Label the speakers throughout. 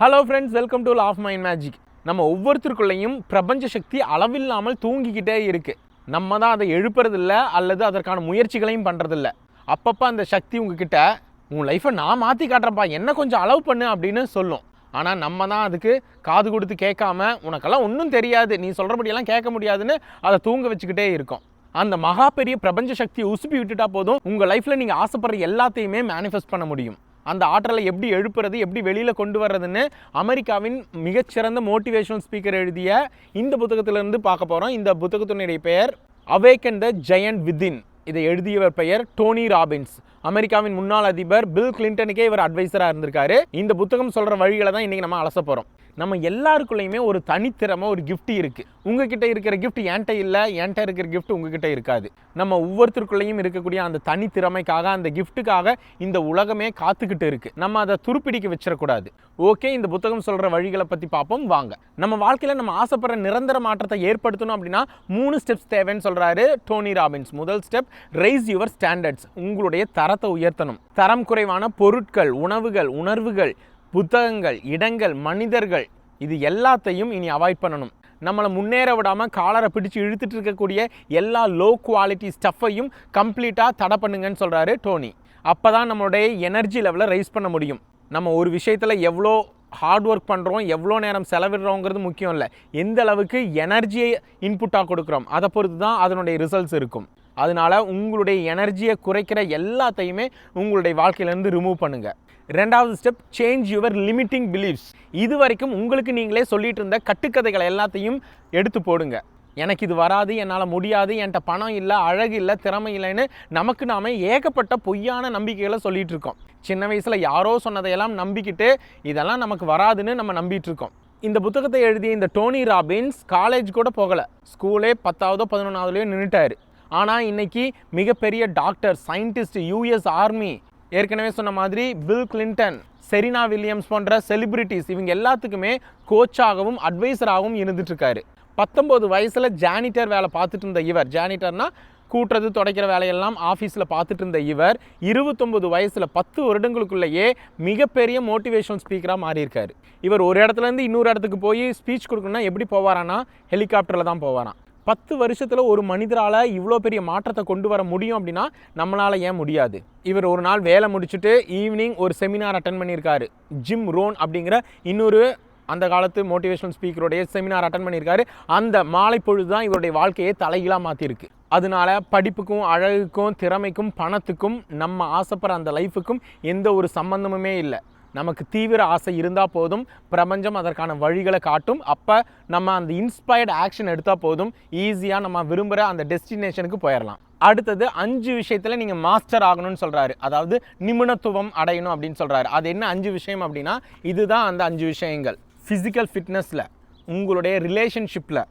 Speaker 1: Hello friends, welcome to law of mind magic. நம்ம ஒவ்வொருத்தருக்குள்ளேயும் பிரபஞ்ச சக்தி அளவில்லாமல் தூங்கிக்கிட்டே இருக்குது. நம்ம தான் அதை எழுப்புறதில்ல அல்லது அதற்கான முயற்சிகளையும் பண்ணுறதில்ல. அப்பப்போ அந்த சக்தி உங்ககிட்ட உன் லைஃப்பை நான் மாற்றி காட்டுறப்பா, என்ன கொஞ்சம் அலோவ் பண்ணு அப்படின்னு சொல்லும். ஆனால் நம்ம தான் அதுக்கு காது கொடுத்து கேட்காம, உனக்கெல்லாம் ஒன்றும் தெரியாது, நீ சொல்கிறபடியெல்லாம் கேட்க முடியாதுன்னு அதை தூங்க வச்சுக்கிட்டே இருக்கோம். அந்த மகா பெரிய பிரபஞ்ச சக்தியை உசுப்பி விட்டுட்டா போதும், உங்கள் லைஃப்பில் நீங்கள் ஆசைப்படுற எல்லாத்தையுமே மேனிஃபெஸ்ட் பண்ண முடியும். அந்த ஆற்றலை எப்படி எழுப்புறது, எப்படி வெளியில் கொண்டு வர்றதுன்னு அமெரிக்காவின் மிகச்சிறந்த மோட்டிவேஷனல் ஸ்பீக்கர் எழுதிய இந்த புத்தகத்திலிருந்து பார்க்க போகிறோம். இந்த புத்தகத்தினுடைய பெயர் அவேக்கன் த ஜெயண்ட் வித்தின். இதை எழுதியவர் பெயர் டோனி ராபின்ஸ். அமெரிக்காவின் முன்னாள் அதிபர் பில் கிளின்டனுக்கே இவர் அட்வைசராக இருந்திருக்காரு. இந்த புத்தகம் சொல்கிற வழிகளை தான் இன்றைக்கி நம்ம அலச போகிறோம். நம்ம எல்லாருக்குள்ளேயுமே ஒரு தனித்திறமை, ஒரு கிஃப்ட் இருக்குது. உங்ககிட்ட இருக்கிற கிஃப்ட் என்கிட்ட இல்லை, என்கிட்ட இருக்கிற கிஃப்ட் உங்ககிட்ட இருக்காது. நம்ம ஒவ்வொருத்தருக்குள்ளேயும் இருக்கக்கூடிய அந்த தனித்திறமைக்காக, அந்த கிஃப்ட்டுக்காக இந்த உலகமே காத்துக்கிட்டு இருக்குது. நம்ம அதை துருப்பிடிக்க வச்சிடக்கூடாது. ஓகே, இந்த புத்தகம் சொல்கிற வழிகளை பற்றி பார்ப்போம் வாங்க. நம்ம வாழ்க்கையில் நம்ம ஆசைப்படுற நிரந்தர மாற்றத்தை ஏற்படுத்தணும் அப்படின்னா 3 ஸ்டெப்ஸ் தேவைன்னு சொல்கிறாரு டோனி ராபின்ஸ். முதல் ஸ்டெப், ரைஸ் யுவர் ஸ்டாண்டர்ட்ஸ். உங்களுடைய தரத்தை உயர்த்தணும். தரம் குறைவான பொருட்கள், உணவுகள், உணர்வுகள், புத்தகங்கள், இடங்கள், மனிதர்கள், இது எல்லாத்தையும் இனி அவாய்ட் பண்ணணும். நம்மளை முன்னேற விடாமல் காலரை பிடிச்சி இழுத்துட்டு இருக்கக்கூடிய எல்லா லோ குவாலிட்டி ஸ்டஃப்பையும் கம்ப்ளீட்டாக தடை பண்ணுங்கன்னு சொல்கிறாரு டோனி. அப்போ தான் நம்மளுடைய எனர்ஜி லெவலை ரைஸ் பண்ண முடியும். நம்ம ஒரு விஷயத்தில் எவ்வளோ ஹார்ட் ஒர்க் பண்ணுறோம், எவ்வளோ நேரம் செலவிடுறோங்கிறது முக்கியம் இல்லை, எந்த அளவுக்கு எனர்ஜியை இன்புட்டாக கொடுக்குறோம் அதை பொறுத்து தான் அதனுடைய ரிசல்ட்ஸ் இருக்கும். அதனால் உங்களுடைய எனர்ஜியை குறைக்கிற எல்லாத்தையுமே உங்களுடைய வாழ்க்கையிலேருந்து ரிமூவ் பண்ணுங்கள். ரெண்டாவது step, change your limiting beliefs. இது வரைக்கும் உங்களுக்கு நீங்களே சொல்லிட்டு இருந்த கட்டுக்கதைகளை எல்லாத்தையும் எடுத்து போடுங்க. எனக்கு இது வராது, என்னால் முடியாது, என்கிட்ட பணம் இல்லை, அழகு இல்லை, திறமை இல்லைன்னு நமக்கு நாம ஏகப்பட்ட பொய்யான நம்பிக்கைகளை சொல்லிட்டு இருக்கோம். சின்ன வயசில் யாரோ சொன்னதையெல்லாம் நம்பிக்கிட்டு இதெல்லாம் நமக்கு வராதுன்னு நம்ம நம்பிட்டு இருக்கோம். இந்த புத்தகத்தை எழுதிய இந்த டோனி ராபின்ஸ் காலேஜ் கூட போகலை, ஸ்கூலே 10ஆவதோ 11ஆவதுலையோ நின்றுட்டாரு. ஆனால் இன்னைக்கு மிகப்பெரிய டாக்டர், சயின்டிஸ்ட், US ஆர்மி, ஏற்கனவே சொன்ன மாதிரி பில் கிளின்டன், செரீனா வில்லியம்ஸ் போன்ற செலிபிரிட்டிஸ், இவங்க எல்லாத்துக்குமே கோச்சாகவும் அட்வைசராகவும் இருந்துட்டு இருக்காரு. 19 வயசில் ஜானிட்டர் வேலை பார்த்துட்டு இருந்த இவர், ஜானிட்டர்னா கூட்டுறது துடைக்கிற வேலையெல்லாம் ஆஃபீஸில் பார்த்துட்டு இருந்த இவர் 29 வயசில் 10 வருடங்களுக்குள்ளேயே மிகப்பெரிய மோட்டிவேஷனல் ஸ்பீக்கராக மாறியிருக்காரு. இவர் ஒரு இடத்துலேருந்து இன்னொரு இடத்துக்கு போய் ஸ்பீச் கொடுக்கணும்னா எப்படி போவாரானா, ஹெலிகாப்டரில் தான் போவாராம். 10 வருஷத்தில் ஒரு மனிதரால் இவ்வளோ பெரிய மாற்றத்தை கொண்டு வர முடியும் அப்படின்னா நம்மளால் ஏன் முடியாது? இவர் ஒரு நாள் வேலை முடிச்சுட்டு ஈவினிங் ஒரு செமினார் அட்டன் பண்ணியிருக்காரு. ஜிம் ரோன் அப்படிங்கிற இன்னொரு அந்த காலத்து மோட்டிவேஷனல் ஸ்பீக்கருடைய செமினார் அட்டன் பண்ணியிருக்காரு. அந்த மாலை பொழுது தான் இவருடைய வாழ்க்கையை தலைகீழாக மாற்றிருக்கு. அதனால படிப்புக்கும், அழகுக்கும், திறமைக்கும், பணத்துக்கும், நம்ம ஆசைப்படுற அந்த லைஃபுக்கும் எந்த ஒரு சம்பந்தமுமே இல்லை. நமக்கு தீவிர ஆசை இருந்தால் போதும், பிரபஞ்சம் அதற்கான வழிகளை காட்டும். அப்போ நம்ம அந்த இன்ஸ்பயர்டு ஆக்ஷன் எடுத்தால் போதும், ஈஸியாக நம்ம விரும்புகிற அந்த டெஸ்டினேஷனுக்கு போயிடலாம். அடுத்தது 5 விஷயத்தில் நீங்கள் மாஸ்டர் ஆகணும்னு சொல்கிறாரு, அதாவது நிபுணத்துவம் அடையணும் அப்படின்னு சொல்கிறாரு. அது என்ன 5 விஷயம் அப்படின்னா, இதுதான் அந்த 5 விஷயங்கள். ஃபிசிக்கல் ஃபிட்னஸில், உங்களுடைய ரிலேஷன்ஷிப்பில்,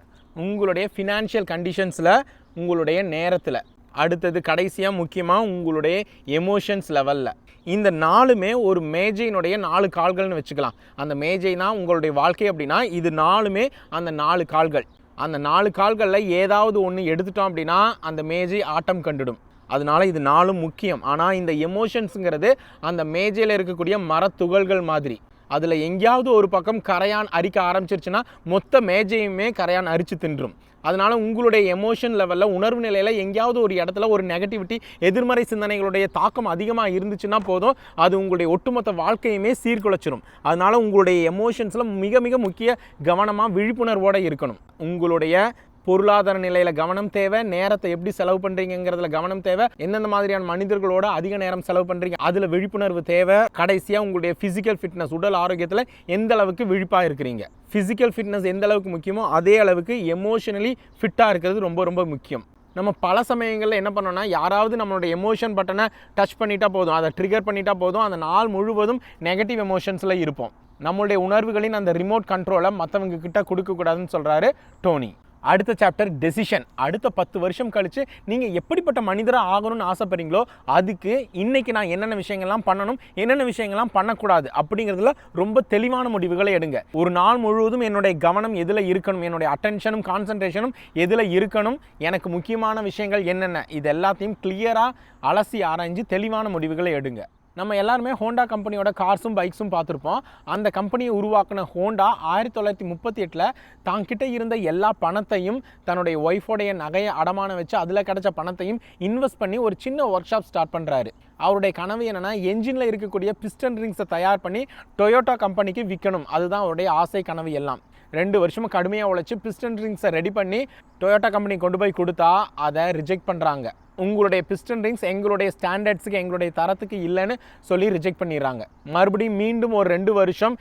Speaker 1: உங்களுடைய ஃபினான்ஷியல் கண்டிஷன்ஸில், உங்களுடைய நேரத்தில், அடுத்தது கடைசியாக முக்கியமாக உங்களுடைய எமோஷன்ஸ் லெவலில். இந்த 4மே ஒரு மேஜையினுடைய 4 கால்கள்னு வச்சுக்கலாம். அந்த மேஜைனா உங்களுடைய வாழ்க்கை அப்படின்னா இது 4மே அந்த 4 கால்கள். அந்த 4 கால்களில் ஏதாவது ஒன்று எடுத்துட்டோம் அப்படின்னா அந்த மேஜை ஆட்டம் கண்டுடும். அதனால இது 4ம் முக்கியம். ஆனால் இந்த எமோஷன்ஸுங்கிறது அந்த மேஜையில் இருக்கக்கூடிய மரத்துகள்கள் மாதிரி. அதில் எங்கேயாவது ஒரு பக்கம் கரையான் அரிக்க ஆரம்பிச்சிருச்சுன்னா மொத்த மேஜையுமே கரையான் அரிச்சு தின்றும். அதனால் உங்களுடைய எமோஷன் லெவலில், உணர்வு நிலையில் எங்கேயாவது ஒரு இடத்துல ஒரு நெகட்டிவிட்டி, எதிர்மறை சிந்தனைகளுடைய தாக்கம் அதிகமாக இருந்துச்சுன்னா போதும், அது உங்களுடைய ஒட்டுமொத்த வாழ்க்கையுமே சீர்குலைச்சிடும். அதனால் உங்களுடைய எமோஷன்ஸில் மிக மிக முக்கிய கவனமாக, விழிப்புணர்வோடு இருக்கணும். உங்களுடைய பொருளாதார நிலையில் கவனம் தேவை, நேரத்தை எப்படி செலவு பண்ணுறீங்கிறதுல கவனம் தேவை, எந்தெந்த மாதிரியான மனிதர்களோட அதிக நேரம் செலவு பண்ணுறீங்க அதில் விழிப்புணர்வு தேவை. கடைசியாக உங்களுடைய ஃபிசிக்கல் ஃபிட்னஸ், உடல் ஆரோக்கியத்தில் எந்த அளவுக்கு விழிப்பாக இருக்கிறீங்க. ஃபிசிக்கல் ஃபிட்னஸ் எந்த அளவுக்கு முக்கியமோ அதே அளவுக்கு எமோஷனலி ஃபிட்டாக இருக்கிறது ரொம்ப ரொம்ப முக்கியம். நம்ம பல சமயங்களில் என்ன பண்ணோம்னா, யாராவது நம்மளுடைய எமோஷன் பட்டனை டச் பண்ணிட்டா போதும், அதை ட்ரிகர் பண்ணிட்டா போதும், அந்த நாள் முழுவதும் நெகட்டிவ் எமோஷன்ஸில் இருப்போம். நம்மளுடைய உணர்வுகளின் அந்த ரிமோட் கண்ட்ரோலை மற்றவங்க கிட்ட கொடுக்கக்கூடாதுன்னு சொல்கிறாரு டோனி. அடுத்த சாப்டர், டெசிஷன். அடுத்த 10 வருஷம் கழித்து நீங்கள் எப்படிப்பட்ட மனிதராக ஆகணும்னு ஆசைப்படுறீங்களோ அதுக்கு இன்றைக்கி நான் என்னென்ன விஷயங்கள்லாம் பண்ணணும், என்னென்ன விஷயங்கள்லாம் பண்ணக்கூடாது அப்படிங்கிறதுல ரொம்ப தெளிவான முடிவுகளை எடுங்க. ஒரு நாள் முழுவதும் என்னுடைய கவனம் எதில் இருக்கணும், என்னுடைய அட்டென்ஷனும் கான்சன்ட்ரேஷனும் எதில் இருக்கணும், எனக்கு முக்கியமான விஷயங்கள் என்னென்ன, இது எல்லாத்தையும் கிளியராக அலசி ஆராய்ஞ்சு தெளிவான முடிவுகளை எடுங்க. நம்ம எல்லாருமே ஹோண்டா கம்பெனியோட கார்ஸும் பைக்ஸும் பார்த்துருப்போம். அந்த கம்பெனியை உருவாக்கின ஹோண்டா 1938 தாங்கிட்ட இருந்த எல்லா பணத்தையும் தன்னுடைய ஒய்ஃபோடைய நகையை அடமான வச்சு அதில் கிடைச்ச பணத்தையும் இன்வெஸ்ட் பண்ணி ஒரு சின்ன ஒர்க் ஷாப் ஸ்டார்ட் பண்ணுறாரு. அவருடைய கனவு என்னென்னா என்ஜினில் இருக்கக்கூடிய பிஸ்டன் ரிங்ஸை தயார் பண்ணி டொயோட்டா கம்பெனிக்கு விற்கணும். அதுதான் அவருடைய ஆசை கனவு எல்லாம். 2 வருஷமாக கடுமையாக உழைச்சி பிஸ்டன் ரிங்ஸை ரெடி பண்ணி டொயோட்டா கம்பெனி கொண்டு போய் கொடுத்தா அதை ரிஜெக்ட் பண்ணுறாங்க. உங்களுடைய பிஸ்டன் ரிங்ஸ் எங்களுடைய ஸ்டாண்டர்ட்ஸுக்கு எங்களுடைய தரத்துக்கு இல்லைன்னு சொல்லி ரிஜெக்ட் பண்ணிடுறாங்க. மறுபடியும் மீண்டும் ஒரு 2 வருஷம்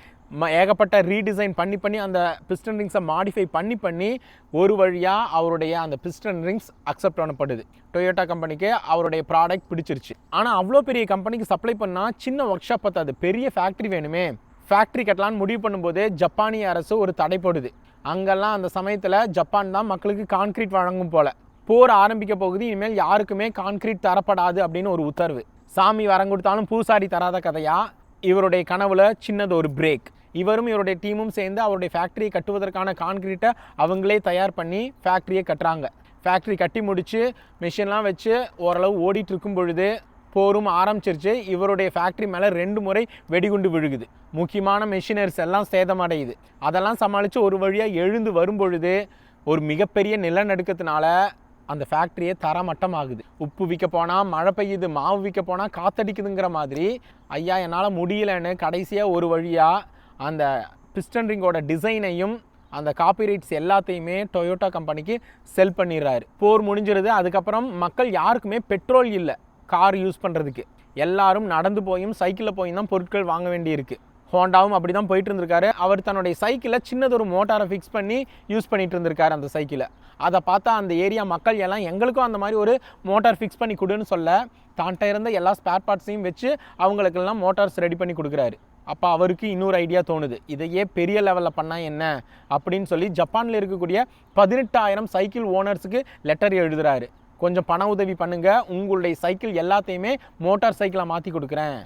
Speaker 1: ஏகப்பட்ட ரீடிசைன் பண்ணி அந்த பிஸ்டன் ரிங்ஸை மாடிஃபை பண்ணி ஒரு வழியாக அவருடைய அந்த பிஸ்டன் ரிங்ஸ் அக்செப்ட் பண்ணப்படுது. டொயோட்டா கம்பெனிக்கு அவருடைய ப்ராடக்ட் பிடிச்சிருச்சு. ஆனால் அவ்வளோ பெரிய கம்பெனிக்கு சப்ளை பண்ணால் சின்ன ஒர்க் ஷாப் பத்தாது, பெரிய ஃபேக்ட்ரி வேணுமே. ஃபேக்ட்ரி கட்டலான்னு முடிவு பண்ணும்போது ஜப்பானிய அரசு ஒரு தடை போடுது. அங்கெல்லாம் அந்த சமயத்தில் ஜப்பான் தான் மக்களுக்கு கான்கிரீட் வழங்கும் போல். போர் ஆரம்பிக்க போகுது, இனிமேல் யாருக்குமே கான்கிரீட் தரப்படாது அப்படின்னு ஒரு உத்தரவு. சாமி வரம் கொடுத்தாலும் பூசாரி தராத கதையா இவருடைய கனவுல சின்னது ஒரு பிரேக். இவரும் இவருடைய டீமும் சேர்ந்து அவருடைய ஃபேக்ட்ரியை கட்டுவதற்கான கான்கிரீட்டை அவங்களே தயார் பண்ணி ஃபேக்ட்ரியை கட்டுறாங்க. ஃபேக்ட்ரி கட்டி முடித்து மிஷின்லாம் வச்சு ஓரளவு ஓடிட்டு இருக்கும் பொழுது போரும் ஆரம்பிச்சிருச்சு. இவருடைய ஃபேக்ட்ரி மேலே 2 முறை வெடிகுண்டு விழுகுது. முக்கியமான மெஷினரிஸ் எல்லாம் சேதமடையுது. அதெல்லாம் சமாளித்து ஒரு வழியாக எழுந்து வரும் பொழுது ஒரு மிகப்பெரிய நிலநடுக்கத்தினால அந்த ஃபேக்ட்ரியே தரமட்டம் ஆகுது. உப்பு விற்க போனால் மழை பெய்யுது, மாவு விற்க போனால் காத்தடிக்குதுங்கிற மாதிரி ஐயா என்னால் முடியலன்னு கடைசியாக ஒரு வழியாக அந்த பிஸ்டன் ரிங்கோட டிசைனையும் அந்த காப்பிரைட்ஸ் எல்லாத்தையுமே டொயோட்டா கம்பெனிக்கு செல் பண்ணிடுறாரு. போர் முடிஞ்சிருது. அதுக்கப்புறம் மக்கள் யாருக்குமே பெட்ரோல் இல்லை கார் யூஸ் பண்ணுறதுக்கு. எல்லாரும் நடந்து போயும் சைக்கிளில் போயும் தான் பொருட்கள் வாங்க வேண்டியிருக்கு. ஹோண்டாவும் அப்படி தான் போயிட்டு இருந்திருக்காரு. அவர் தன்னுடைய சைக்கிளில் சின்னதொரு மோட்டாரை ஃபிக்ஸ் பண்ணி யூஸ் பண்ணிட்டு இருந்திருக்காரு அந்த சைக்கிளை. அதை பார்த்தா அந்த ஏரியா மக்கள் எல்லாம் எங்களுக்கும் அந்த மாதிரி ஒரு மோட்டார் ஃபிக்ஸ் பண்ணி கொடுன்னு சொல்ல தான்கிட்ட இருந்த எல்லா ஸ்பேர் பார்ட்ஸையும் வச்சு அவங்களுக்கெல்லாம் மோட்டார்ஸ் ரெடி பண்ணி கொடுக்குறாரு. அப்போ அவருக்கு இன்னொரு ஐடியா தோணுது, இதையே பெரிய லெவலில் பண்ணால் என்ன அப்படின்னு சொல்லி ஜப்பானில் இருக்கக்கூடிய 18,000 சைக்கிள் ஓனர்ஸுக்கு லெட்டர் எழுதுகிறாரு. கொஞ்சம் பண உதவி பண்ணுங்கள், உங்களுடைய சைக்கிள் எல்லாத்தையுமே மோட்டார் சைக்கிளாக மாற்றி கொடுக்குறேன்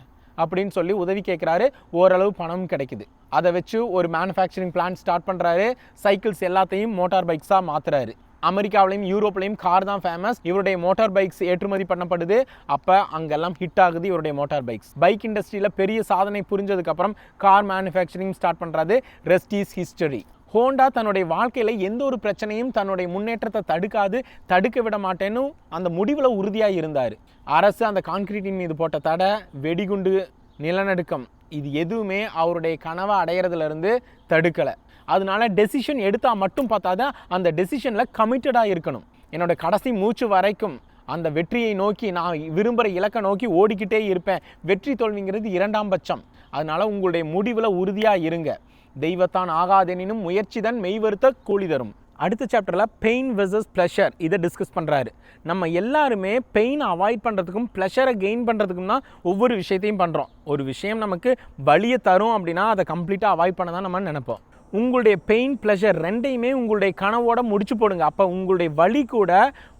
Speaker 1: அப்படின்னு சொல்லி உதவி கேட்குறாரு. ஓரளவு பணமும் கிடைக்குது. அதை வச்சு ஒரு மேனுஃபேக்சரிங் பிளான்ட் ஸ்டார்ட் பண்ணுறாரு. சைக்கிள்ஸ் எல்லாத்தையும் மோட்டார் பைக்ஸாக மாற்றுறாரு. அமெரிக்காவிலையும் யூரோப்லையும் கார் தான் ஃபேமஸ். இவருடைய மோட்டார் பைக்ஸ் ஏற்றுமதி பண்ணப்படுது. அப்போ அங்கெல்லாம் ஹிட் ஆகுது இவருடைய மோட்டார் பைக்ஸ். பைக் இண்டஸ்ட்ரியில் பெரிய சாதனை புரிஞ்சதுக்கப்புறம் கார் மேனுஃபேக்சரிங் ஸ்டார்ட் பண்ணுறது. Rest is history. ஹோண்டா தன்னுடைய வாழ்க்கையில் எந்த ஒரு பிரச்சனையும் தன்னுடைய முன்னேற்றத்தை தடுக்க விட மாட்டேன்னு அந்த முடிவில் உறுதியாக இருந்தார். அரசு அந்த கான்கிரீட்டின் மீது போட்ட தடை, வெடிகுண்டு, நிலநடுக்கம், இது எதுவுமே அவருடைய கனவை அடையிறதுலேருந்து தடுக்கலை. அதனால டெசிஷன் எடுத்தால் மட்டும் பார்த்தாதான் அந்த டெசிஷனில் கமிட்டடாக இருக்கணும். என்னோட கடைசி மூச்சு வரைக்கும் அந்த வெற்றியை நோக்கி நான் விரும்புகிற இலக்கை நோக்கி ஓடிக்கிட்டே இருப்பேன். வெற்றி தோல்விங்கிறது 2ஆம் பட்சம். அதனால் உங்களுடைய முடிவில் உறுதியாக இருங்க. தெய்வத்தான் ஆகாதெனினும் முயற்சி தான் மெய்வருத்த கூலி தரும். அடுத்த சாப்டரில் பெயின் வெர்சஸ் ப்ளஷர் இதை டிஸ்கஸ் பண்ணுறாரு. நம்ம எல்லாருமே பெயினை அவாய்ட் பண்ணுறதுக்கும் ப்ளஷரை கெயின் பண்ணுறதுக்கும் தான் ஒவ்வொரு விஷயத்தையும் பண்ணுறோம். ஒரு விஷயம் நமக்கு வலியை தரும் அப்படின்னா அதை கம்ப்ளீட்டாக அவாய்ட் பண்ண தான் நம்ம நினைப்போம். உங்களுடைய பெயின் ப்ளஷர் ரெண்டையுமே உங்களுடைய கனவோட முடிச்சு போடுங்க. அப்போ உங்களுடைய வலி கூட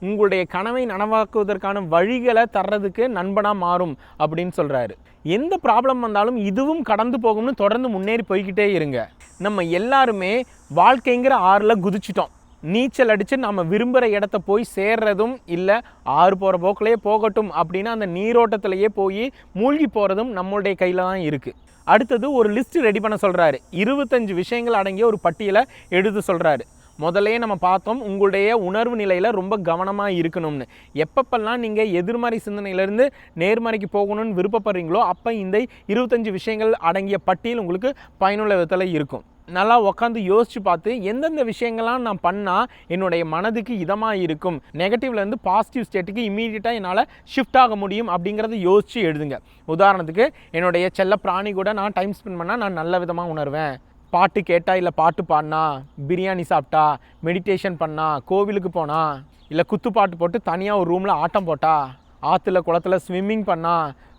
Speaker 1: உங்களுடைய கனவை நனவாக்குவதற்கான வழிகளை தர்றதுக்கு நண்பனாக மாறும் அப்படின்னு சொல்கிறாரு. எந்த ப்ராப்ளம் வந்தாலும் இதுவும் கடந்து போகும்னு தொடர்ந்து முன்னேறி போய்கிட்டே இருங்க. நம்ம எல்லாருமே வாழ்க்கைங்கிற ஆறில் குதிச்சிட்டோம். நீச்சல் அடித்து நம்ம விரும்புகிற இடத்த போய் சேர்றதும் இல்லை, ஆறு போகிற போக்கிலே போகட்டும் அப்படின்னு அந்த நீரோட்டத்திலேயே போய் மூழ்கி போகிறதும் நம்மளுடைய கையில் தான் இருக்குது. அடுத்தது ஒரு லிஸ்ட் ரெடி பண்ண சொல்கிறாரு. 25 விஷயங்கள் அடங்கிய ஒரு பட்டியலை எழுத சொல்கிறாரு. முதல்லையே நம்ம பார்த்தோம், உங்களுடைய உணர்வு நிலையில் ரொம்ப கவனமாக இருக்கணும்னு. எப்பப்பெல்லாம் நீங்கள் எதிர்மறை சிந்தனையிலேருந்து நேர்மறைக்கு போகணும்னு விருப்பப்படுறீங்களோ அப்போ இந்த 25 விஷயங்கள் அடங்கிய பட்டியல் உங்களுக்கு பயனுள்ள விதத்தில் இருக்கும். நல்லா உட்காந்து யோசித்து பார்த்து எந்தெந்த விஷயங்கள்லாம் நான் பண்ணால் என்னுடைய மனதுக்கு இதமாக இருக்கும், நெகட்டிவ்லேருந்து பாசிட்டிவ் ஸ்டேட்டுக்கு இம்மீடியட்டாக என்னால் ஷிஃப்ட் ஆக முடியும் அப்படிங்கிறத யோசித்து எழுதுங்க. உதாரணத்துக்கு, என்னுடைய செல்ல பிராணி கூட நான் டைம் ஸ்பெண்ட் பண்ணால் நான் நல்ல விதமாக உணர்வேன். பாட்டு கேட்டால், இல்லை பாட்டு பாடினா, பிரியாணி சாப்பிட்டா, மெடிடேஷன் பண்ணா, கோவிலுக்கு போனா, இல்லை குத்துப்பாட்டு போட்டு தனியாக ஒரு ரூமில் ஆட்டம் போட்டா, ஆற்றுல குளத்தில் ஸ்விம்மிங் பண்ணா,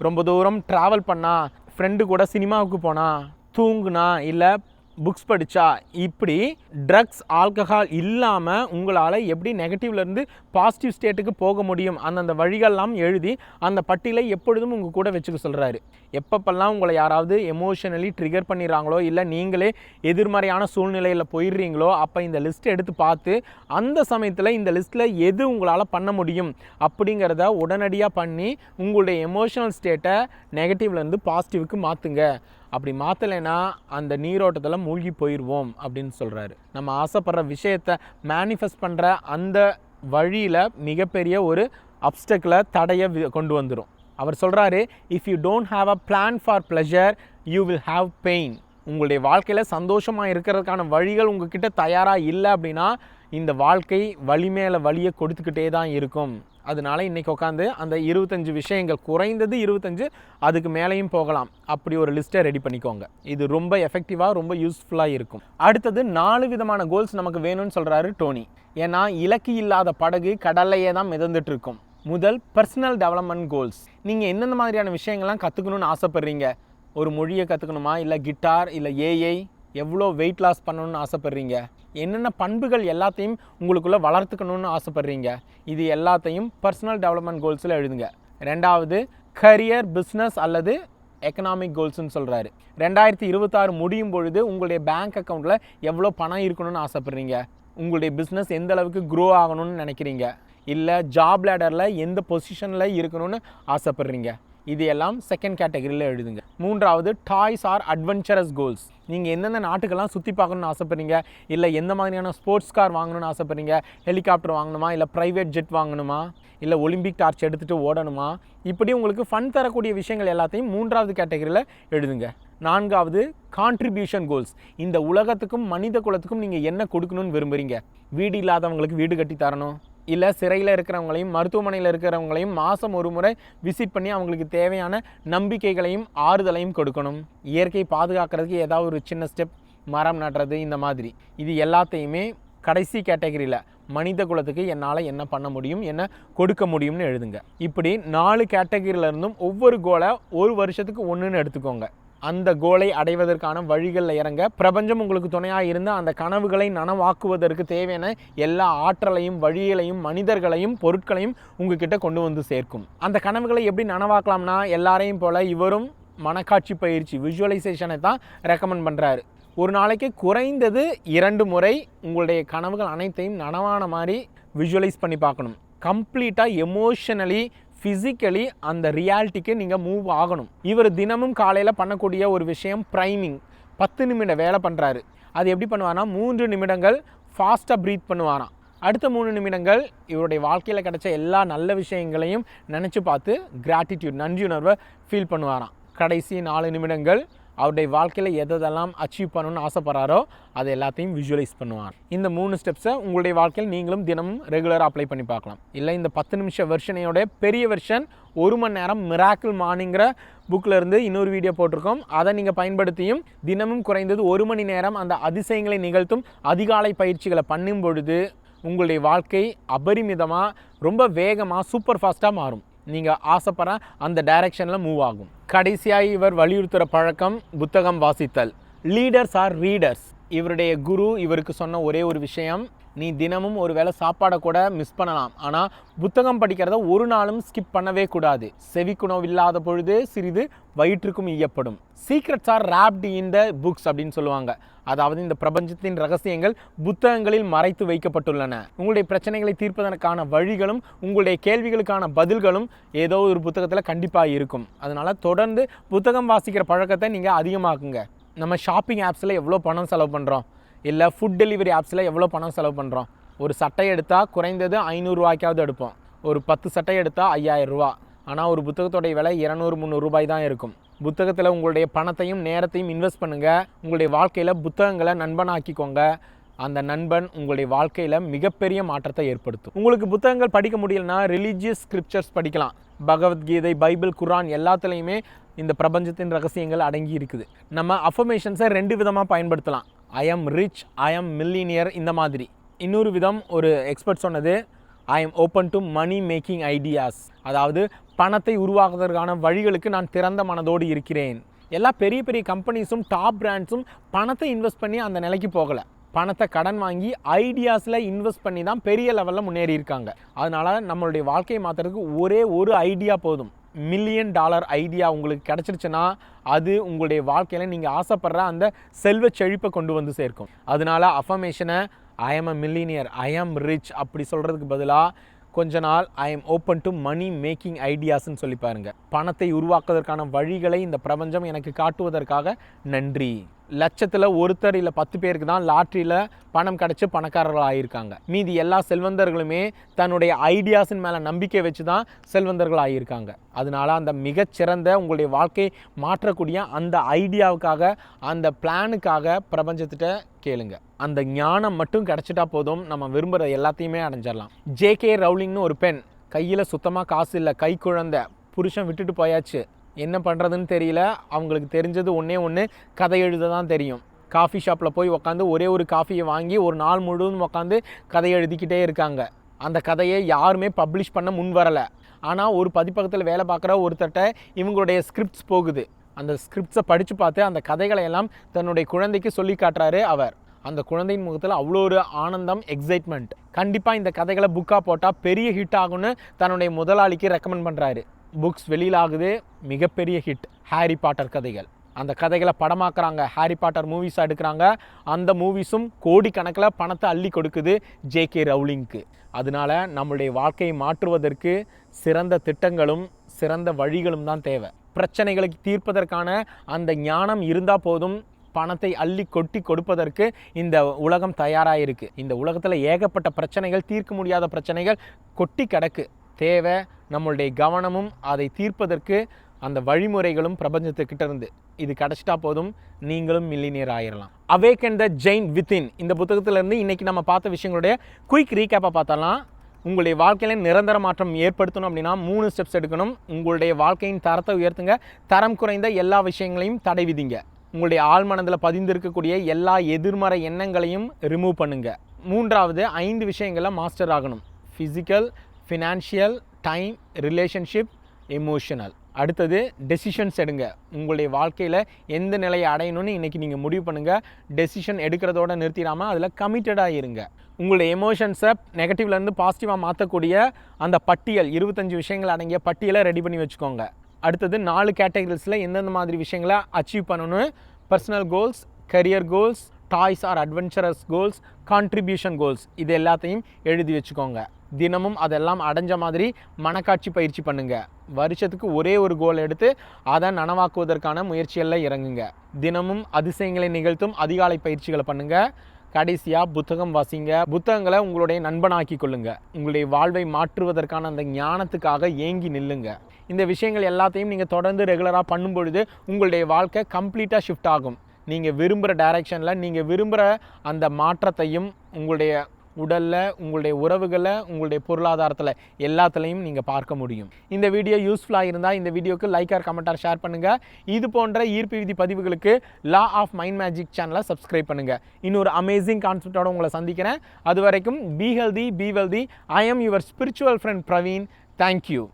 Speaker 1: ரொம்ப தூரம் ட்ராவல் பண்ணா, ஃப்ரெண்டு கூட சினிமாவுக்கு போனா, தூங்குனா, இல்லை புக்ஸ் படித்தா, இப்படி ட்ரக்ஸ் ஆல்கஹால் இல்லாமல் உங்களால் எப்படி நெகட்டிவ்லேருந்து பாசிட்டிவ் ஸ்டேட்டுக்கு போக முடியும் அந்தந்த வழிகள்லாம் எழுதி அந்த பட்டியலை எப்பொழுதும் உங்கள் கூட வச்சுக்க சொல்கிறாரு. எப்பப்பெல்லாம் உங்களை யாராவது எமோஷனலி ட்ரிகர் பண்ணிடுறாங்களோ, இல்லை நீங்களே எதிர்மறையான சூழ்நிலையில் போயிடுறீங்களோ, அப்போ இந்த லிஸ்ட்டை எடுத்து பார்த்து அந்த சமயத்தில் இந்த லிஸ்ட்டில் எது உங்களால் பண்ண முடியும் அப்படிங்கிறத உடனடியாக பண்ணி உங்களுடைய எமோஷனல் ஸ்டேட்டை நெகட்டிவ்லேருந்து பாசிட்டிவ்க்கு மாற்றுங்க. அப்படி மாற்றலைன்னா அந்த நீரோட்டத்தில் மூழ்கி போயிடுவோம் அப்படின்னு சொல்கிறாரு. நம்ம ஆசைப்படுற விஷயத்தை மேனிஃபெஸ்ட் பண்ணுற அந்த வழியில் மிகப்பெரிய ஒரு அப்டக்கிளை தடையை கொண்டு வந்துடும். அவர் சொல்கிறாரு, if you don't have a plan for pleasure you will have pain. உங்களுடைய வாழ்க்கையில் சந்தோஷமாக இருக்கிறதுக்கான வழிகள் உங்ககிட்ட தயாராக இல்லை அப்படின்னா இந்த வாழ்க்கை வலி மேலே வலியை கொடுத்துக்கிட்டே தான் இருக்கும். அதனால இன்றைக்கி உட்காந்து அந்த 25 விஷயங்கள், குறைந்தது 25, அதுக்கு மேலேயும் போகலாம், அப்படி ஒரு லிஸ்ட்டை ரெடி பண்ணிக்கோங்க. இது ரொம்ப எஃபெக்டிவாக ரொம்ப யூஸ்ஃபுல்லாக இருக்கும். அடுத்தது 4 விதமான கோல்ஸ் நமக்கு வேணும்னு சொல்கிறாரு டோனி. ஏன்னா இலக்கு இல்லாத படகு கடல்லையே தான் மிதந்துட்டு இருக்கும். முதல், பர்சனல் டெவலப்மெண்ட் கோல்ஸ். நீங்கள் எந்தெந்த மாதிரியான விஷயங்கள்லாம் கற்றுக்கணும்னு ஆசைப்பட்றீங்க? ஒரு மொழியை கற்றுக்கணுமா, இல்லை கிட்டார், இல்லை ஏஐ, எவ்வளோ வெயிட் லாஸ் பண்ணணும்னு ஆசைப்பட்றீங்க, என்னென்ன பண்புகள் எல்லாத்தையும் உங்களுக்குள்ளே வளர்த்துக்கணும்னு ஆசைப்பட்றீங்க, இது எல்லாத்தையும் பர்சனல் டெவலப்மெண்ட் கோல்ஸில் எழுதுங்க. ரெண்டாவது, கரியர், பிஸ்னஸ் அல்லது எக்கனாமிக் கோல்ஸ்ன்னு சொல்கிறாரு. 2026 முடியும் பொழுது உங்களுடைய பேங்க் அக்கௌண்ட்டில் எவ்வளோ பணம் இருக்கணும்னு ஆசைப்பட்றீங்க, உங்களுடைய பிஸ்னஸ் எந்த அளவுக்கு க்ரோ ஆகணும்னு நினைக்கிறீங்க, இல்லை ஜாப் லேடரில் எந்த பொசிஷனில் இருக்கணும்னு ஆசைப்பட்றீங்க, இது எல்லாம் செகண்ட் கேட்டகரியில் எழுதுங்க. மூன்றாவது, டாய்ஸ் ஆர் அட்வென்ச்சரஸ் கோல்ஸ். நீங்கள் எந்தெந்த நாட்டுக்கெல்லாம் சுற்றி பார்க்கணுன்னு ஆசைப்பட்றீங்க, இல்லை எந்த மாதிரியான ஸ்போர்ட்ஸ் கார் வாங்கணும்னு ஆசைப்பட்றீங்க, ஹெலிகாப்டர் வாங்கணுமா, இல்லை ப்ரைவேட் ஜெட் வாங்கணுமா, இல்லை ஒலிம்பிக் டார்ச் எடுத்துகிட்டு ஓடணுமா, இப்படி உங்களுக்கு ஃபன் தரக்கூடிய விஷயங்கள் எல்லாத்தையும் 3வது கேட்டகரியில் எழுதுங்க. 4வது, கான்ட்ரிபியூஷன் கோல்ஸ். இந்த உலகத்துக்கும் மனித குலத்துக்கும் நீங்கள் என்ன கொடுக்கணும்னு விரும்புகிறீங்க? வீடு இல்லாதவங்களுக்கு வீடு கட்டி தரணும், இல்லை சிறையில் இருக்கிறவங்களையும் மருத்துவமனையில் இருக்கிறவங்களையும் மாதம் ஒரு முறை விசிட் பண்ணி அவங்களுக்கு தேவையான நம்பிக்கைகளையும் ஆறுதலையும் கொடுக்கணும். இயற்கையை பாதுகாக்கிறதுக்கு ஏதாவது ஒரு சின்ன ஸ்டெப், மரம் நடுறது, இந்த மாதிரி. இது எல்லாத்தையுமே கடைசி கேட்டகரியில் மனித குலத்துக்கு என்னால் என்ன பண்ண முடியும், என்ன கொடுக்க முடியும்னு எழுதுங்க. இப்படி 4 கேட்டகரியிலேருந்தும் ஒவ்வொரு கோலை ஒரு வருஷத்துக்கு ஒன்றுன்னு எடுத்துக்கோங்க. அந்த கோலை அடைவதற்கான வழிகளில் இறங்க பிரபஞ்சம் உங்களுக்கு துணையாக இருந்து அந்த கனவுகளை நனவாக்குவதற்கு தேவையான எல்லா ஆற்றலையும் வழிகளையும் மனிதர்களையும் பொருட்களையும் உங்ககிட்ட கொண்டு வந்து சேர்க்கும். அந்த கனவுகளை எப்படி நனவாக்கலாம்னா, எல்லாரையும் போல் இவரும் மனக்காட்சி பயிற்சி, விஷுவலைசேஷனை தான் ரெக்கமெண்ட் பண்ணுறாரு. ஒரு நாளைக்கு குறைந்தது 2 முறை உங்களுடைய கனவுகள் அனைத்தையும் நனவான மாதிரி விஷுவலைஸ் பண்ணி பார்க்கணும். கம்ப்ளீட்டாக எமோஷனலி ஃபிசிக்கலி அந்த ரியாலிட்டிக்கு நீங்கள் மூவ் ஆகணும். இவர் தினமும் காலையில் பண்ணக்கூடிய ஒரு விஷயம் ப்ரைமிங். 10 நிமிட வேலை பண்ணுறாரு. அது எப்படி பண்ணுவார்னா, 3 நிமிடங்கள் ஃபாஸ்ட்டாக ப்ரீத் பண்ணுவாராம். அடுத்த 3 நிமிடங்கள் இவருடைய வாழ்க்கையில் கிடைச்ச எல்லா நல்ல விஷயங்களையும் நினச்சி பார்த்து கிராட்டிடியூட், நன்றியுணர்வை ஃபீல் பண்ணுவாராம். கடைசி 4 நிமிடங்கள் அவருடைய வாழ்க்கையில் எதெல்லாம் அச்சீவ் பண்ணணும்னு ஆசைப்படுறாரோ அது எல்லாத்தையும் விஷுவலைஸ் பண்ணுவார். இந்த 3 ஸ்டெப்ஸை உங்களுடைய வாழ்க்கையில் நீங்களும் தினமும் ரெகுலராக அப்ளை பண்ணி பார்க்கலாம். இல்லை இந்த 10 நிமிஷ வெர்ஷனையோட பெரிய வெர்ஷன் 1 மணி நேரம் மிராக்கிள் மார்னிங்கிற புக்கில் இருந்து இன்னொரு வீடியோ போட்டிருக்கோம். அதை நீங்கள் பயன்படுத்தியும் தினமும் குறைந்தது 1 மணி நேரம் அந்த அதிசயங்களை நிகழ்த்தும் அதிகாலை பயிற்சிகளை பண்ணும் பொழுது உங்களுடைய வாழ்க்கை அபரிமிதமாக ரொம்ப வேகமாக சூப்பர் ஃபாஸ்ட்டாக மாறும். நீங்கள் ஆசைப்படுற அந்த டைரெக்ஷனில் மூவ் ஆகும். கடைசியாக இவர் வலியுறுத்துகிற பழக்கம் புத்தகம் வாசித்தல். Leaders are readers. இவருடைய குரு இவருக்கு சொன்ன ஒரே ஒரு விஷயம், நீ தினமும் ஒரு வேளை சாப்பாடை கூட மிஸ் பண்ணலாம், ஆனால் புத்தகம் படிக்கிறத ஒரு நாளும் ஸ்கிப் பண்ணவே கூடாது. செவிக்குணவு இல்லாத பொழுது சிறிது வயிற்றுக்கும் ஈயப்படும். Secrets are wrapped in the books அப்படின்னு சொல்லுவாங்க. அதாவது இந்த பிரபஞ்சத்தின் ரகசியங்கள் புத்தகங்களில் மறைத்து வைக்கப்பட்டுள்ளன. உங்களுடைய பிரச்சனைகளை தீர்ப்பதற்கான வழிகளும் உங்களுடைய கேள்விகளுக்கான பதில்களும் ஏதோ ஒரு புத்தகத்தில் கண்டிப்பாக இருக்கும். அதனால் தொடர்ந்து புத்தகம் வாசிக்கிற பழக்கத்தை நீங்கள் அதிகமாக்குங்க. நம்ம ஷாப்பிங் ஆப்ஸில் எவ்வளோ பணம் செலவு பண்ணுறோம், இல்லை ஃபுட் டெலிவரி ஆப்ஸில் எவ்வளோ பணம் செலவு பண்ணுறோம். ஒரு சட்டை எடுத்தால் குறைந்தது 500 ரூபாய்க்காவது எடுப்போம். ஒரு 10 சட்டை எடுத்தால் 5000 ரூபா. ஆனால் ஒரு புத்தகத்தோடைய விலை 200-300 ரூபாய் தான் இருக்கும். புத்தகத்தில் உங்களுடைய பணத்தையும் நேரத்தையும் இன்வெஸ்ட் பண்ணுங்கள். உங்களுடைய வாழ்க்கையில் புத்தகங்களை நண்பனாக்கிக்கோங்க. அந்த நண்பன் உங்களுடைய வாழ்க்கையில் மிகப்பெரிய மாற்றத்தை ஏற்படுத்தும். உங்களுக்கு புத்தகங்கள் படிக்க முடியலன்னா ரிலீஜியஸ் ஸ்கிரிப்சர்ஸ் படிக்கலாம். பகவத்கீதை, பைபிள், குரான் எல்லாத்துலேயுமே இந்த பிரபஞ்சத்தின் ரகசியங்கள் அடங்கி இருக்குது. நம்ம அஃபர்மேஷன்ஸை 2 விதமாக பயன்படுத்தலாம். I am rich, I am millionaire, இந்த மாதிரி. இன்னொரு விதம் ஒரு எக்ஸ்பர்ட் சொன்னது, I am open to money making ideas. அதாவது பணத்தை உருவாக்குவதற்கான வழிகளுக்கு நான் திறந்த மனதோடு இருக்கிறேன். எல்லா பெரிய பெரிய கம்பெனிஸும் டாப் பிராண்ட்ஸும் பணத்தை இன்வெஸ்ட் பண்ணி அந்த நிலைக்கு போகலை. பணத்தை கடன் வாங்கி ஐடியாஸில் இன்வெஸ்ட் பண்ணி தான் பெரிய லெவலில் முன்னேறி இருக்காங்க. அதனால் நம்மளுடைய வாழ்க்கையை மாற்றுறதுக்கு ஒரே ஒரு ஐடியா போதும். $1 மில்லியன் ஐடியா உங்களுக்கு கிடச்சிருச்சுன்னா அது உங்களுடைய வாழ்க்கையில் நீங்கள் ஆசைப்படுற அந்த செல்வ செழிப்பை கொண்டு வந்து சேர்க்கும். அதனால் அஃபர்மேஷனை ஐ ஆம் அ மில்லினியர், ஐ ஆம் ரிச் அப்படி சொல்கிறதுக்கு பதிலாக கொஞ்ச நாள் I am open to money making ஐடியாஸ்ன்னு சொல்லி பாருங்கள். பணத்தை உருவாக்குவதற்கான வழிகளை இந்த பிரபஞ்சம் எனக்கு காட்டுவதற்காக நன்றி. லட்சத்தில் ஒருத்தர் இல்லை 10 பேருக்கு தான் லாட்ரியில் பணம் கிடச்சி பணக்காரர்கள் ஆகியிருக்காங்க. மீதி எல்லா செல்வந்தர்களுமே தன்னுடைய ஐடியாஸின் மேலே நம்பிக்கை வச்சு தான் செல்வந்தர்கள் ஆகியிருக்காங்க. அதனால் அந்த மிகச்சிறந்த உங்களுடைய வாழ்க்கையை மாற்றக்கூடிய அந்த ஐடியாவுக்காக, அந்த பிளானுக்காக பிரபஞ்சத்திட்ட கேளுங்க. அந்த ஞானம் மட்டும் கிடச்சிட்டா போதும், நம்ம விரும்புகிற எல்லாத்தையுமே அடைஞ்சிடலாம். ஜே.கே. ரவுலிங்னு ஒரு பெண், கையில் சுத்தமாக காசு இல்லை, கை குழந்தை, புருஷன் விட்டுட்டு போயாச்சு, என்ன பண்ணுறதுன்னு தெரியல. அவங்களுக்கு தெரிஞ்சது ஒன்று கதை எழுத தான் தெரியும். காஃபி ஷாப்பில் போய் உட்காந்து ஒரே ஒரு காஃபியை வாங்கி ஒரு நாள் முழுவதும் உட்காந்து கதை எழுதிக்கிட்டே இருக்காங்க. அந்த கதையை யாருமே பப்ளிஷ் பண்ண முன் வரலை. ஆனால் ஒரு பதிப்பகத்தில் வேலை பார்க்குற ஒருத்தட்ட இவங்களுடைய ஸ்கிரிப்ட்ஸ் போகுது. அந்த ஸ்கிரிப்ட்ஸை படித்து பார்த்து அந்த கதைகளை எல்லாம் தன்னுடைய குழந்தைக்கு சொல்லி காட்டுறாரு அவர். அந்த குழந்தையின் முகத்தில் அவ்வளோ ஒரு ஆனந்தம், எக்ஸைட்மெண்ட். கண்டிப்பாக இந்த கதைகளை புக்காக போட்டால் பெரிய ஹிட் ஆகும்னு தன்னுடைய முதலாளிக்கு ரெக்கமெண்ட் பண்ணுறாரு. புக்ஸ் வெளியில் ஆகுது, மிகப்பெரிய ஹிட். ஹாரி பாட்டர் கதைகள், அந்த கதைகளை படமாக்குறாங்க, ஹாரி பாட்டர் மூவிஸ் எடுக்கிறாங்க. அந்த மூவிஸும் கோடிக்கணக்கில் பணத்தை அள்ளி கொடுக்குது ஜே.கே. ரவுலிங்க்கு. அதனால நம்மளுடைய வாழ்க்கையை மாற்றுவதற்கு சிறந்த திட்டங்களும் சிறந்த வழிகளும் தான் தேவை. பிரச்சனைகளுக்கு தீர்ப்பதற்கான அந்த ஞானம் இருந்தால் போதும், பணத்தை அள்ளி கொட்டி கொடுப்பதற்கு இந்த உலகம் தயாராக இருக்குது. இந்த உலகத்தில் ஏகப்பட்ட பிரச்சனைகள், தீர்க்க முடியாத பிரச்சனைகள் கொட்டி கிடக்கு. தேவை நம்மளுடைய கவனமும் அதை தீர்ப்பதற்கு அந்த வழிமுறைகளும் பிரபஞ்சத்துக்கிட்ட இருந்து. இது கிடச்சிட்டா போதும், நீங்களும் மில்லினியர் ஆயிடலாம். அவேக்கன் த ஜெயின் வித்தின் இந்த புத்தகத்திலேருந்து இன்றைக்கி நம்ம பார்த்த விஷயங்களுடைய குயிக் ரீகேப்பை பார்த்தலாம். உங்களுடைய வாழ்க்கையில் நிரந்தர மாற்றம் ஏற்படுத்தணும் அப்படின்னா 3 ஸ்டெப்ஸ் எடுக்கணும். உங்களுடைய வாழ்க்கையின் தரத்தை உயர்த்துங்க. தரம் குறைந்த எல்லா விஷயங்களையும் தடை விதிங்க. உங்களுடைய ஆழ்மனதில் பதிந்திருக்கக்கூடிய எல்லா எதிர்மறை எண்ணங்களையும் ரிமூவ் பண்ணுங்கள். 3வது 5 விஷயங்களில் மாஸ்டர் ஆகணும். Physical, financial, time, relationship, emotional. அடுத்தது டெசிஷன்ஸ் எடுங்க. உங்களுடைய வாழ்க்கையில் எந்த நிலையை அடையணும்னு இன்றைக்கி நீங்கள் முடிவு பண்ணுங்கள். டெசிஷன் எடுக்கிறதோடு நிறுத்திடாமல் அதில் கமிட்டடாக இருங்க. உங்களுடைய எமோஷன்ஸை நெகட்டிவ்லேருந்து பாசிட்டிவாக மாற்றக்கூடிய அந்த பட்டியல், 25 விஷயங்கள் அடங்கிய பட்டியலை ரெடி பண்ணி வச்சுக்கோங்க. அடுத்தது 4 கேட்டகரிஸில் எந்தெந்த மாதிரி விஷயங்களை அச்சீவ் பண்ணணும். Personal goals, career goals, toys or adventurous goals, contribution goals. இது எல்லாத்தையும் எழுதி வச்சுக்கோங்க. தினமும் அதெல்லாம் அடைஞ்ச மாதிரி மனக்காட்சி பயிற்சி பண்ணுங்கள். வருஷத்துக்கு ஒரே ஒரு கோல் எடுத்து அதை நனவாக்குவதற்கான முயற்சிகளில் இறங்குங்க. தினமும் அதிசயங்களை நிகழ்த்தும் அதிகாலை பயிற்சிகளை பண்ணுங்கள். கடைசியாக புத்தகம் வாசிங்க. புத்தகங்களை உங்களுடைய நண்பனாக்கி கொள்ளுங்க. உங்களுடைய வாழ்வை மாற்றுவதற்கான அந்த ஞானத்துக்காக ஏங்கி நில்லுங்க. இந்த விஷயங்கள் எல்லாத்தையும் நீங்கள் தொடர்ந்து ரெகுலராக பண்ணும் பொழுது உங்களுடைய வாழ்க்கை கம்ப்ளீட்டாக ஷிஃப்ட் ஆகும். நீங்கள் விரும்புகிற டைரெக்ஷனில், நீங்கள் விரும்புகிற அந்த மாற்றத்தையும் உங்களுடைய உடலில், உங்களுடைய உறவுகளில், உங்களுடைய பொருளாதாரத்தில் எல்லாத்துலேயும் நீங்கள் பார்க்க முடியும். இந்த வீடியோ யூஸ்ஃபுல்லாக இருந்தால் இந்த வீடியோக்கு லைக் ஆர் கமெண்ட் ஷேர் பண்ணுங்கள். இது போன்ற ஈர்ப்பு விதி பதிவுகளுக்கு லா ஆஃப் மைண்ட் மேஜிக் சேனலை சப்ஸ்கிரைப் பண்ணுங்கள். இன்னொரு அமேசிங் கான்செப்டோடு உங்களை சந்திக்கிறேன். அது வரைக்கும் be healthy, be wealthy. I am your spiritual friend Praveen. Thank you.